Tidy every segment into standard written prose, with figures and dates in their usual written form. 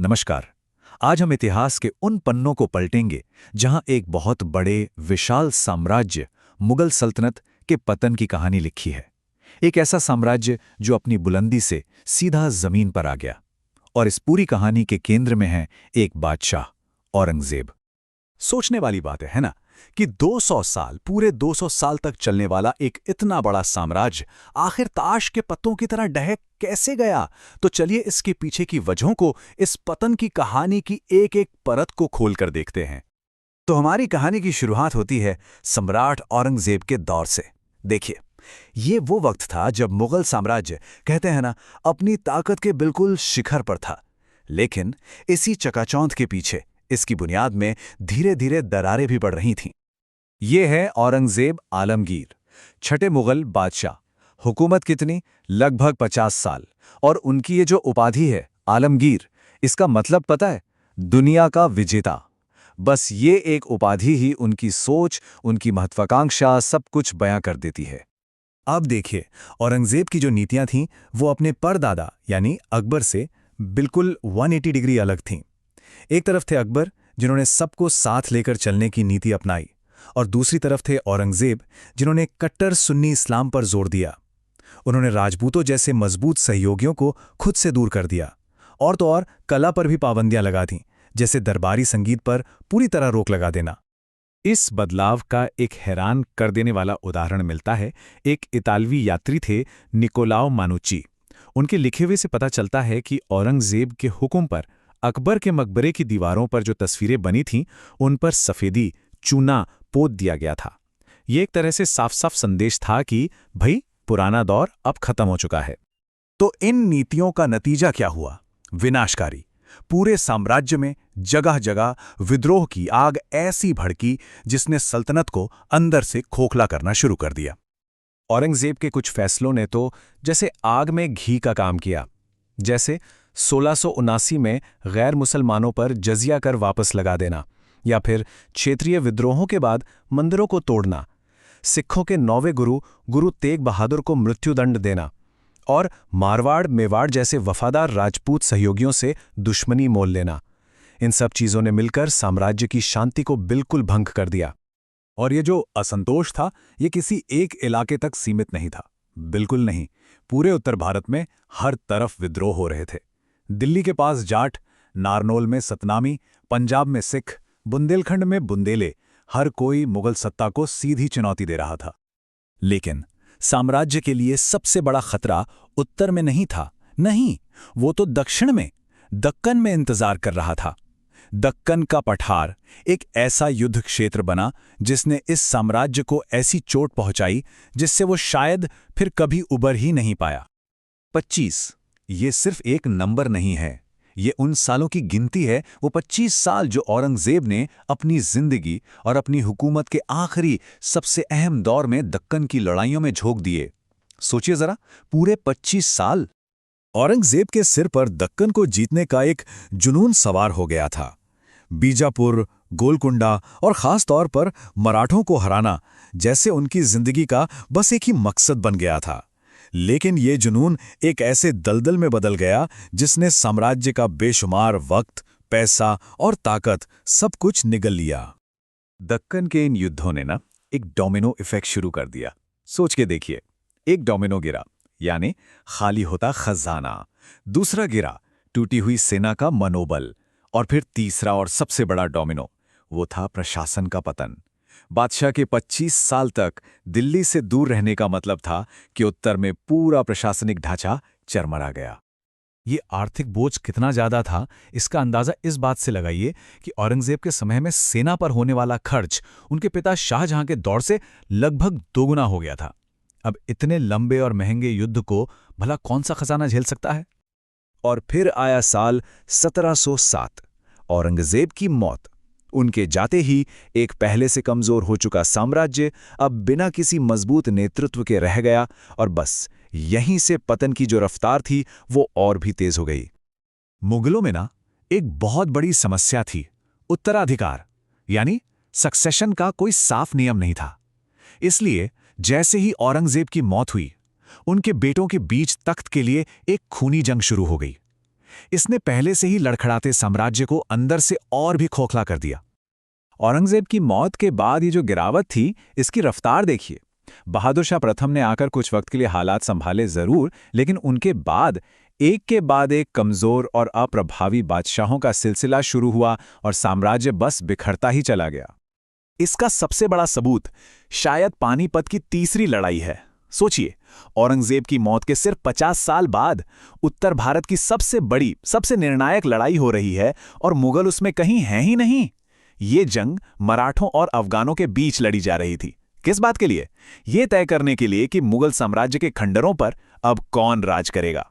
नमस्कार। आज हम इतिहास के उन पन्नों को पलटेंगे जहां एक बहुत बड़े विशाल साम्राज्य मुगल सल्तनत के पतन की कहानी लिखी है। एक ऐसा साम्राज्य जो अपनी बुलंदी से सीधा जमीन पर आ गया। और इस पूरी कहानी के केंद्र में है एक बादशाह, औरंगजेब। सोचने वाली बात है ना, कि 200 साल, पूरे 200 साल तक चलने वाला एक इतना बड़ा साम्राज्य आखिर ताश के पत्तों की तरह ढह कैसे गया। तो चलिए इसके पीछे की वजहों को, इस पतन की कहानी की एक एक परत को खोलकर देखते हैं। तो हमारी कहानी की शुरुआत होती है सम्राट औरंगजेब के दौर से। देखिए, ये वो वक्त था जब मुगल साम्राज्य, कहते हैं ना, अपनी ताकत के बिल्कुल शिखर पर था। लेकिन इसी चकाचौंध के पीछे, इसकी बुनियाद में धीरे धीरे दरारें भी पड़ रही थीं। ये है औरंगजेब आलमगीर, छठे मुगल बादशाह। हुकूमत कितनी? लगभग 50 साल। और उनकी ये जो उपाधि है आलमगीर, इसका मतलब पता है? दुनिया का विजेता। बस ये एक उपाधि ही उनकी सोच, उनकी महत्वाकांक्षा सब कुछ बयां कर देती है। अब देखिए, औरंगजेब की जो नीतियां थीं वो अपने परदादा यानी अकबर से बिल्कुल 180 डिग्री अलग थीं। एक तरफ थे अकबर, जिन्होंने सबको साथ लेकर चलने की नीति अपनाई, और दूसरी तरफ थे औरंगजेब, जिन्होंने कट्टर सुन्नी इस्लाम पर जोर दिया। उन्होंने राजपूतों जैसे मजबूत सहयोगियों को खुद से दूर कर दिया, और तो और कला पर भी पाबंदियां लगा दीं, जैसे दरबारी संगीत पर पूरी तरह रोक लगा देना। इस बदलाव का एक हैरान कर देने वाला उदाहरण मिलता है। एक इतालवी यात्री थे, निकोलाओ मानुची। उनके लिखे हुए से पता चलता है कि औरंगजेब के हुक्म पर अकबर के मकबरे की दीवारों पर जो तस्वीरें बनी थीं, उन पर सफ़ेदी, चूना पोत दिया गया था। ये एक तरह से साफ साफ संदेश था कि भाई, पुराना दौर अब खत्म हो चुका है। तो इन नीतियों का नतीजा क्या हुआ? विनाशकारी। पूरे साम्राज्य में जगह जगह विद्रोह की आग ऐसी भड़की जिसने सल्तनत को अंदर से खोखला करना शुरू कर दिया। औरंगजेब के कुछ फैसलों ने तो जैसे आग में घी का काम किया। जैसे 1679 में गैर मुसलमानों पर जजिया कर वापस लगा देना, या फिर क्षेत्रीय विद्रोहों के बाद मंदिरों को तोड़ना, सिखों के 9वें गुरु गुरु तेग बहादुर को मृत्युदंड देना, और मारवाड़ मेवाड़ जैसे वफादार राजपूत सहयोगियों से दुश्मनी मोल लेना। इन सब चीजों ने मिलकर साम्राज्य की शांति को बिल्कुल भंग कर दिया। और ये जो असंतोष था, ये किसी एक इलाके तक सीमित नहीं था। बिल्कुल नहीं। पूरे उत्तर भारत में हर तरफ विद्रोह हो रहे थे। दिल्ली के पास जाट, नारनौल में सतनामी, पंजाब में सिख, बुंदेलखंड में बुंदेले, हर कोई मुगल सत्ता को सीधी चुनौती दे रहा था। लेकिन साम्राज्य के लिए सबसे बड़ा खतरा उत्तर में नहीं था। नहीं, वो तो दक्षिण में, दक्कन में इंतजार कर रहा था। दक्कन का पठार एक ऐसा युद्ध क्षेत्र बना जिसने इस साम्राज्य को ऐसी चोट पहुंचाई जिससे वो शायद फिर कभी उबर ही नहीं पाया। 25, ये सिर्फ एक नंबर नहीं है, ये उन सालों की गिनती है। वो 25 साल जो औरंगजेब ने अपनी जिंदगी और अपनी हुकूमत के आखिरी सबसे अहम दौर में दक्कन की लड़ाइयों में झोंक दिए। सोचिए जरा, पूरे 25 साल। औरंगजेब के सिर पर दक्कन को जीतने का एक जुनून सवार हो गया था। बीजापुर, गोलकुंडा और खास तौर पर मराठों को हराना जैसे उनकी जिंदगी का बस एक ही मकसद बन गया था। लेकिन ये जुनून एक ऐसे दलदल में बदल गया जिसने साम्राज्य का बेशुमार वक्त, पैसा और ताकत सब कुछ निगल लिया। दक्कन के इन युद्धों ने ना एक डोमिनो इफेक्ट शुरू कर दिया। सोच के देखिए, एक डोमिनो गिरा, यानी खाली होता खजाना। दूसरा गिरा, टूटी हुई सेना का मनोबल। और फिर तीसरा और सबसे बड़ा डोमिनो, वो था प्रशासन का पतन। बादशाह के 25 साल तक दिल्ली से दूर रहने का मतलब था कि उत्तर में पूरा प्रशासनिक ढांचा चरमरा गया। ये आर्थिक बोझ कितना ज्यादा था, इसका अंदाजा इस बात से लगाइए कि औरंगजेब के समय में सेना पर होने वाला खर्च उनके पिता शाहजहां के दौर से लगभग दोगुना हो गया था। अब इतने लंबे और महंगे युद्ध को भला कौन सा खजाना झेल सकता है? और फिर आया साल 1707, औरंगजेब की मौत। उनके जाते ही एक पहले से कमजोर हो चुका साम्राज्य अब बिना किसी मजबूत नेतृत्व के रह गया, और बस यहीं से पतन की जो रफ्तार थी वो और भी तेज हो गई। मुगलों में ना एक बहुत बड़ी समस्या थी, उत्तराधिकार, यानी सक्सेशन का कोई साफ नियम नहीं था। इसलिए जैसे ही औरंगजेब की मौत हुई, उनके बेटों के बीच तख्त के लिए एक खूनी जंग शुरू हो गई। इसने पहले से ही लड़खड़ाते साम्राज्य को अंदर से और भी खोखला कर दिया। औरंगजेब की मौत के बाद ये जो गिरावट थी, इसकी रफ्तार देखिए। बहादुर शाह प्रथम ने आकर कुछ वक्त के लिए हालात संभाले जरूर, लेकिन उनके बाद एक के बाद एक कमजोर और अप्रभावी बादशाहों का सिलसिला शुरू हुआ और साम्राज्य बस बिखरता ही चला गया। इसका सबसे बड़ा सबूत शायद पानीपत की तीसरी लड़ाई है। सोचिए, औरंगजेब की मौत के सिर्फ 50 साल बाद उत्तर भारत की सबसे बड़ी, सबसे निर्णायक लड़ाई हो रही है और मुगल उसमें कहीं हैं ही नहीं। ये जंग मराठों और अफगानों के बीच लड़ी जा रही थी। किस बात के लिए? ये तय करने के लिए कि मुगल साम्राज्य के खंडरों पर अब कौन राज करेगा।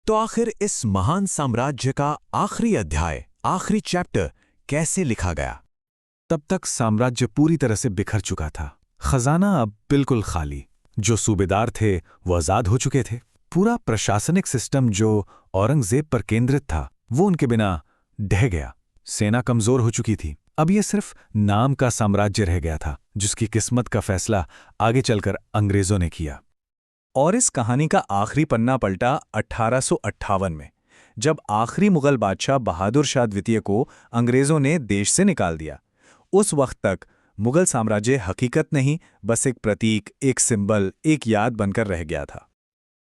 तो आखिर इस महान साम्राज्य का आखिरी अध्याय, आखिरी चैप्टर कैसे लिखा गया? तब तक साम्राज्य पूरी तरह से बिखर चुका था। खजाना अब बिल्कुल खाली। जो सूबेदार थे वो आजाद हो चुके थे। पूरा प्रशासनिक सिस्टम जो औरंगजेब पर केंद्रित था वो उनके बिना ढह गया। सेना कमजोर हो चुकी थी। अब ये सिर्फ नाम का साम्राज्य रह गया था, जिसकी किस्मत का फैसला आगे चलकर अंग्रेजों ने किया। और इस कहानी का आखिरी पन्ना पलटा 1858 में, जब आखिरी मुगल बादशाह बहादुर शाह द्वितीय को अंग्रेजों ने देश से निकाल दिया। उस वक्त तक मुगल साम्राज्य हकीकत नहीं, बस एक प्रतीक, एक सिंबल, एक याद बनकर रह गया था।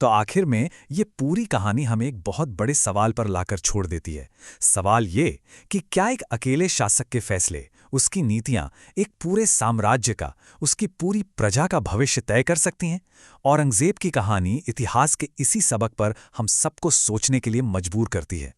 तो आखिर में ये पूरी कहानी हमें एक बहुत बड़े सवाल पर लाकर छोड़ देती है। सवाल ये कि क्या एक अकेले शासक के फैसले, उसकी नीतियां एक पूरे साम्राज्य का, उसकी पूरी प्रजा का भविष्य तय कर सकती हैं? औरंगजेब की कहानी इतिहास के इसी सबक पर हम सबको सोचने के लिए मजबूर करती है।